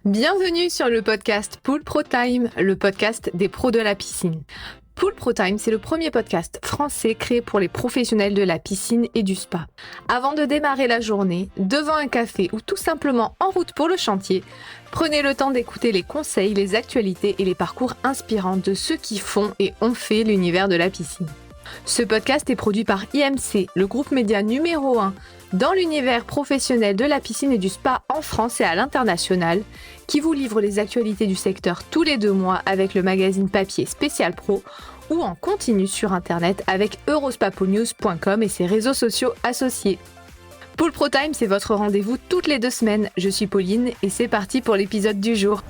Bienvenue sur le podcast Pool Pro Time, le podcast des pros de la piscine. Pool Pro Time, c'est le premier podcast français créé pour les professionnels de la piscine et du spa. Avant de démarrer la journée, devant un café ou tout simplement en route pour le chantier, prenez le temps d'écouter les conseils, les actualités et les parcours inspirants de ceux qui font et ont fait l'univers de la piscine. Ce podcast est produit par IMC, le groupe média numéro 1 dans l'univers professionnel de la piscine et du spa en France et à l'international, qui vous livre les actualités du secteur tous les 2 mois avec le magazine papier Spécial Pro ou en continu sur internet avec eurospaponews.com et ses réseaux sociaux associés. Pool Pro Time, c'est votre rendez-vous toutes les 2 semaines. Je suis Pauline et c'est parti pour l'épisode du jour.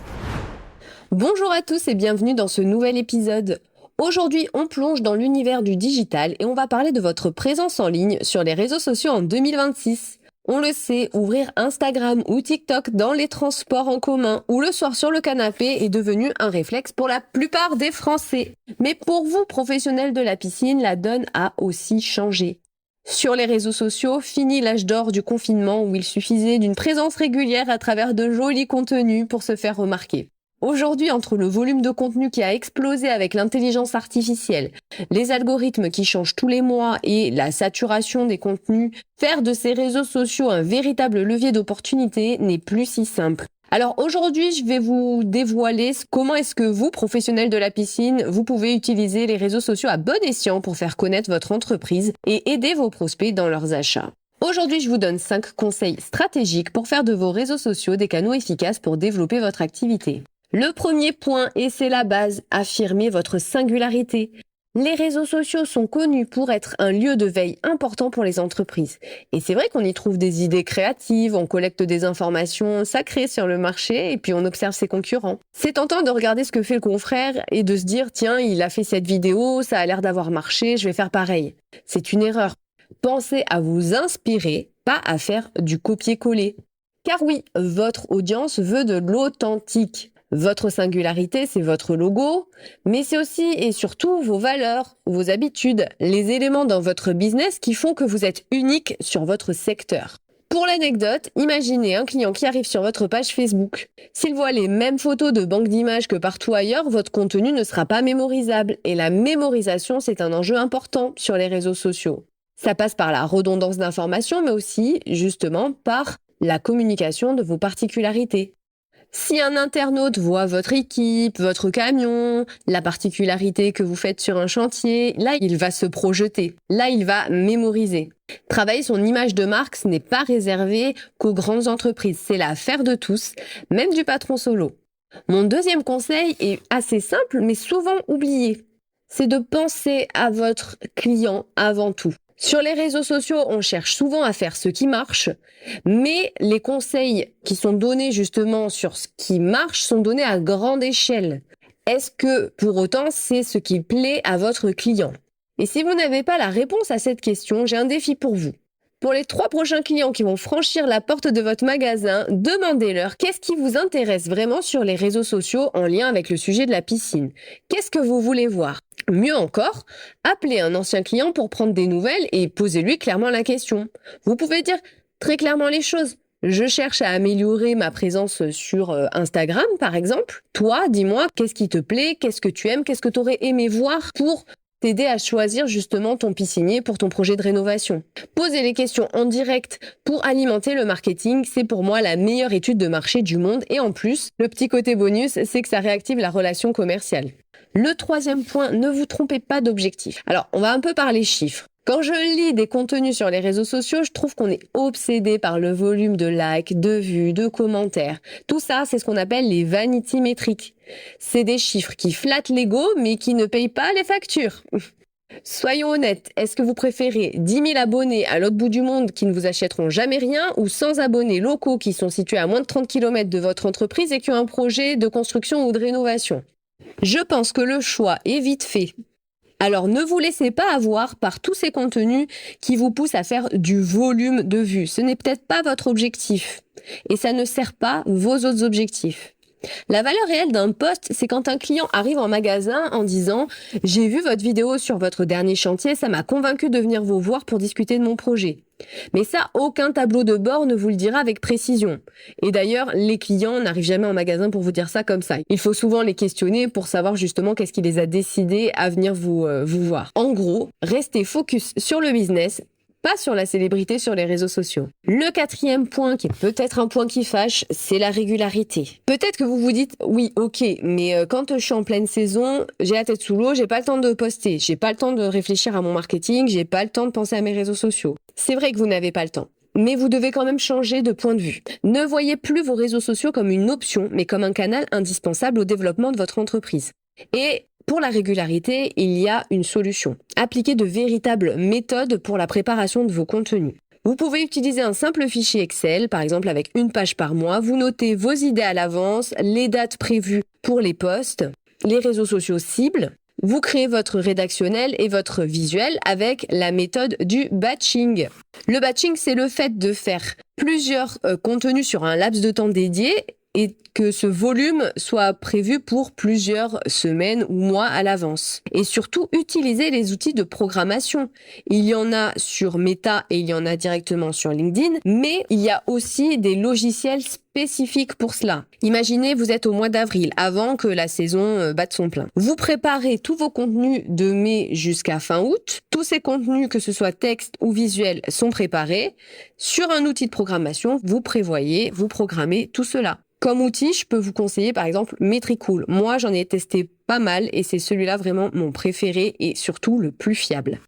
Bonjour à tous et bienvenue dans ce nouvel épisode. Aujourd'hui, on plonge dans l'univers du digital et on va parler de votre présence en ligne sur les réseaux sociaux en 2026. On le sait, ouvrir Instagram ou TikTok dans les transports en commun ou le soir sur le canapé est devenu un réflexe pour la plupart des Français. Mais pour vous, professionnels de la piscine, la donne a aussi changé. Sur les réseaux sociaux, fini l'âge d'or du confinement où il suffisait d'une présence régulière à travers de jolis contenus pour se faire remarquer. Aujourd'hui, entre le volume de contenu qui a explosé avec l'intelligence artificielle, les algorithmes qui changent tous les mois et la saturation des contenus, faire de ces réseaux sociaux un véritable levier d'opportunité n'est plus si simple. Alors aujourd'hui, je vais vous dévoiler comment est-ce que vous, professionnels de la piscine, vous pouvez utiliser les réseaux sociaux à bon escient pour faire connaître votre entreprise et aider vos prospects dans leurs achats. Aujourd'hui, je vous donne 5 conseils stratégiques pour faire de vos réseaux sociaux des canaux efficaces pour développer votre activité. Le premier point, et c'est la base, affirmez votre singularité. Les réseaux sociaux sont connus pour être un lieu de veille important pour les entreprises. Et c'est vrai qu'on y trouve des idées créatives, on collecte des informations sacrées sur le marché et puis on observe ses concurrents. C'est tentant de regarder ce que fait le confrère et de se dire « Tiens, il a fait cette vidéo, ça a l'air d'avoir marché, je vais faire pareil ». C'est une erreur. Pensez à vous inspirer, pas à faire du copier-coller. Car oui, votre audience veut de l'authentique. Votre singularité, c'est votre logo, mais c'est aussi et surtout vos valeurs, vos habitudes, les éléments dans votre business qui font que vous êtes unique sur votre secteur. Pour l'anecdote, imaginez un client qui arrive sur votre page Facebook. S'il voit les mêmes photos de banque d'images que partout ailleurs, votre contenu ne sera pas mémorisable. Et la mémorisation, c'est un enjeu important sur les réseaux sociaux. Ça passe par la redondance d'informations, mais aussi, justement, par la communication de vos particularités. Si un internaute voit votre équipe, votre camion, la particularité que vous faites sur un chantier, là, il va se projeter. Là, il va mémoriser. Travailler son image de marque, ce n'est pas réservé qu'aux grandes entreprises. C'est l'affaire de tous, même du patron solo. Mon deuxième conseil est assez simple, mais souvent oublié. C'est de penser à votre client avant tout. Sur les réseaux sociaux, on cherche souvent à faire ce qui marche, mais les conseils qui sont donnés justement sur ce qui marche sont donnés à grande échelle. Est-ce que pour autant c'est ce qui plaît à votre client ? Et si vous n'avez pas la réponse à cette question, j'ai un défi pour vous. Pour les 3 prochains clients qui vont franchir la porte de votre magasin, demandez-leur qu'est-ce qui vous intéresse vraiment sur les réseaux sociaux en lien avec le sujet de la piscine. Qu'est-ce que vous voulez voir ? Mieux encore, appelez un ancien client pour prendre des nouvelles et posez-lui clairement la question. Vous pouvez dire très clairement les choses. Je cherche à améliorer ma présence sur Instagram, par exemple. Toi, dis-moi, qu'est-ce qui te plaît, qu'est-ce que tu aimes, qu'est-ce que tu aurais aimé voir pour t'aider à choisir justement ton piscinier pour ton projet de rénovation. Poser les questions en direct pour alimenter le marketing, c'est pour moi la meilleure étude de marché du monde. Et en plus, le petit côté bonus, c'est que ça réactive la relation commerciale. Le 3e point, ne vous trompez pas d'objectif. Alors, on va un peu parler chiffres. Quand je lis des contenus sur les réseaux sociaux, je trouve qu'on est obsédé par le volume de likes, de vues, de commentaires. Tout ça, c'est ce qu'on appelle les vanity métriques. C'est des chiffres qui flattent l'ego, mais qui ne payent pas les factures. Soyons honnêtes, est-ce que vous préférez 10 000 abonnés à l'autre bout du monde qui ne vous achèteront jamais rien ou 100 abonnés locaux qui sont situés à moins de 30 km de votre entreprise et qui ont un projet de construction ou de rénovation ? Je pense que le choix est vite fait. Alors ne vous laissez pas avoir par tous ces contenus qui vous poussent à faire du volume de vues. Ce n'est peut-être pas votre objectif et ça ne sert pas vos autres objectifs. La valeur réelle d'un post, c'est quand un client arrive en magasin en disant « J'ai vu votre vidéo sur votre dernier chantier, ça m'a convaincu de venir vous voir pour discuter de mon projet. » Mais ça, aucun tableau de bord ne vous le dira avec précision. Et d'ailleurs, les clients n'arrivent jamais en magasin pour vous dire ça comme ça. Il faut souvent les questionner pour savoir justement qu'est-ce qui les a décidés à venir vous voir. En gros, restez focus sur le business, pas sur la célébrité sur les réseaux sociaux. Le 4e point, qui est peut-être un point qui fâche, c'est la régularité. Peut-être que vous vous dites, oui, ok, mais quand je suis en pleine saison, j'ai la tête sous l'eau, j'ai pas le temps de poster, j'ai pas le temps de réfléchir à mon marketing, j'ai pas le temps de penser à mes réseaux sociaux. C'est vrai que vous n'avez pas le temps. Mais vous devez quand même changer de point de vue. Ne voyez plus vos réseaux sociaux comme une option, mais comme un canal indispensable au développement de votre entreprise. Et pour la régularité, il y a une solution. Appliquez de véritables méthodes pour la préparation de vos contenus. Vous pouvez utiliser un simple fichier Excel, par exemple avec une page par mois. Vous notez vos idées à l'avance, les dates prévues pour les posts, les réseaux sociaux cibles. Vous créez votre rédactionnel et votre visuel avec la méthode du batching. Le batching, c'est le fait de faire plusieurs contenus sur un laps de temps dédié et que ce volume soit prévu pour plusieurs semaines ou mois à l'avance. Et surtout, utilisez les outils de programmation. Il y en a sur Meta et il y en a directement sur LinkedIn, mais il y a aussi des logiciels spécifiques pour cela. Imaginez, vous êtes au mois d'avril, avant que la saison batte son plein. Vous préparez tous vos contenus de mai jusqu'à fin août. Tous ces contenus, que ce soit texte ou visuel, sont préparés. Sur un outil de programmation, vous prévoyez, vous programmez tout cela. Comme outil, je peux vous conseiller par exemple Metricool. Moi, j'en ai testé pas mal et c'est celui-là vraiment mon préféré et surtout le plus fiable.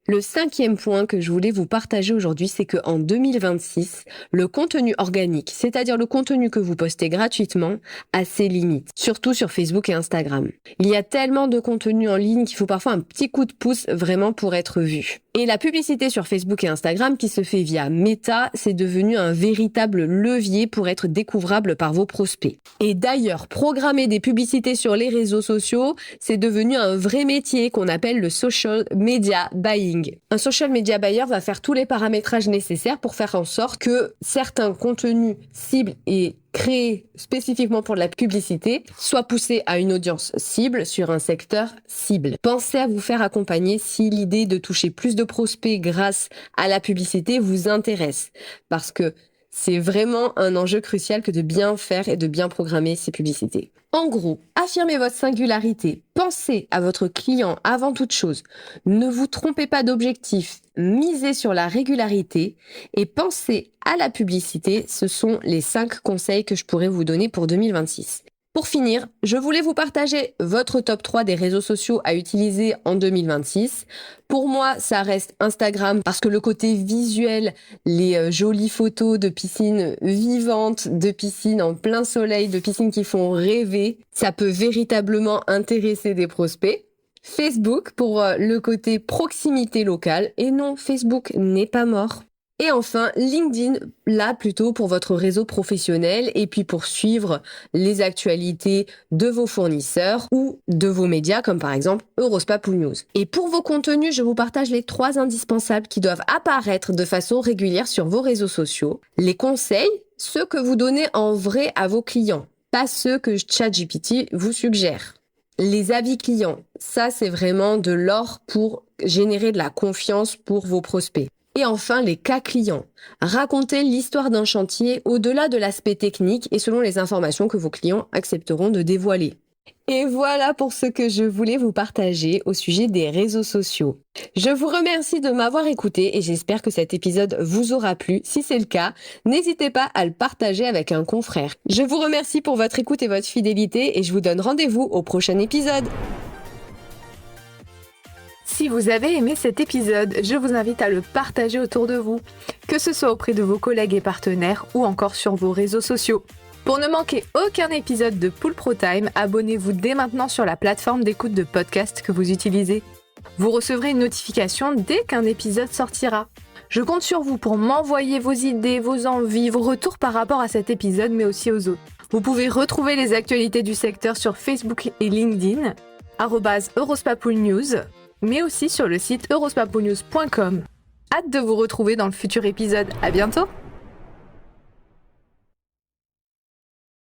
Le 5e point que je voulais vous partager aujourd'hui, c'est qu'en 2026, le contenu organique, c'est-à-dire le contenu que vous postez gratuitement, a ses limites, surtout sur Facebook et Instagram. Il y a tellement de contenu en ligne qu'il faut parfois un petit coup de pouce vraiment pour être vu. Et la publicité sur Facebook et Instagram qui se fait via Meta, c'est devenu un véritable levier pour être découvrable par vos prospects. Et d'ailleurs, programmer des publicités sur les réseaux sociaux, c'est devenu un vrai métier qu'on appelle le social media buying. Un social media buyer va faire tous les paramétrages nécessaires pour faire en sorte que certains contenus cibles et créés spécifiquement pour de la publicité soient poussés à une audience cible sur un secteur cible. Pensez à vous faire accompagner si l'idée de toucher plus de prospects grâce à la publicité vous intéresse, parce que c'est vraiment un enjeu crucial que de bien faire et de bien programmer ces publicités. En gros, affirmez votre singularité, pensez à votre client avant toute chose, ne vous trompez pas d'objectif, misez sur la régularité et pensez à la publicité. Ce sont les 5 conseils que je pourrais vous donner pour 2026. Pour finir, je voulais vous partager votre top 3 des réseaux sociaux à utiliser en 2026. Pour moi, ça reste Instagram parce que le côté visuel, les jolies photos de piscines vivantes, de piscines en plein soleil, de piscines qui font rêver, ça peut véritablement intéresser des prospects. Facebook pour le côté proximité locale. Et non, Facebook n'est pas mort. Et enfin, LinkedIn, là plutôt pour votre réseau professionnel et puis pour suivre les actualités de vos fournisseurs ou de vos médias comme par exemple Eurospa Pool News. Et pour vos contenus, je vous partage les 3 indispensables qui doivent apparaître de façon régulière sur vos réseaux sociaux. Les conseils, ceux que vous donnez en vrai à vos clients, pas ceux que ChatGPT vous suggère. Les avis clients, ça c'est vraiment de l'or pour générer de la confiance pour vos prospects. Et enfin, les cas clients. Racontez l'histoire d'un chantier au-delà de l'aspect technique et selon les informations que vos clients accepteront de dévoiler. Et voilà pour ce que je voulais vous partager au sujet des réseaux sociaux. Je vous remercie de m'avoir écouté et j'espère que cet épisode vous aura plu. Si c'est le cas, n'hésitez pas à le partager avec un confrère. Je vous remercie pour votre écoute et votre fidélité et je vous donne rendez-vous au prochain épisode. Si vous avez aimé cet épisode, je vous invite à le partager autour de vous, que ce soit auprès de vos collègues et partenaires ou encore sur vos réseaux sociaux. Pour ne manquer aucun épisode de Pool Pro Time, abonnez-vous dès maintenant sur la plateforme d'écoute de podcast que vous utilisez. Vous recevrez une notification dès qu'un épisode sortira. Je compte sur vous pour m'envoyer vos idées, vos envies, vos retours par rapport à cet épisode, mais aussi aux autres. Vous pouvez retrouver les actualités du secteur sur Facebook et LinkedIn, @eurospapoolnews, mais aussi sur le site eurospapoolnews.com. Hâte de vous retrouver dans le futur épisode. À bientôt!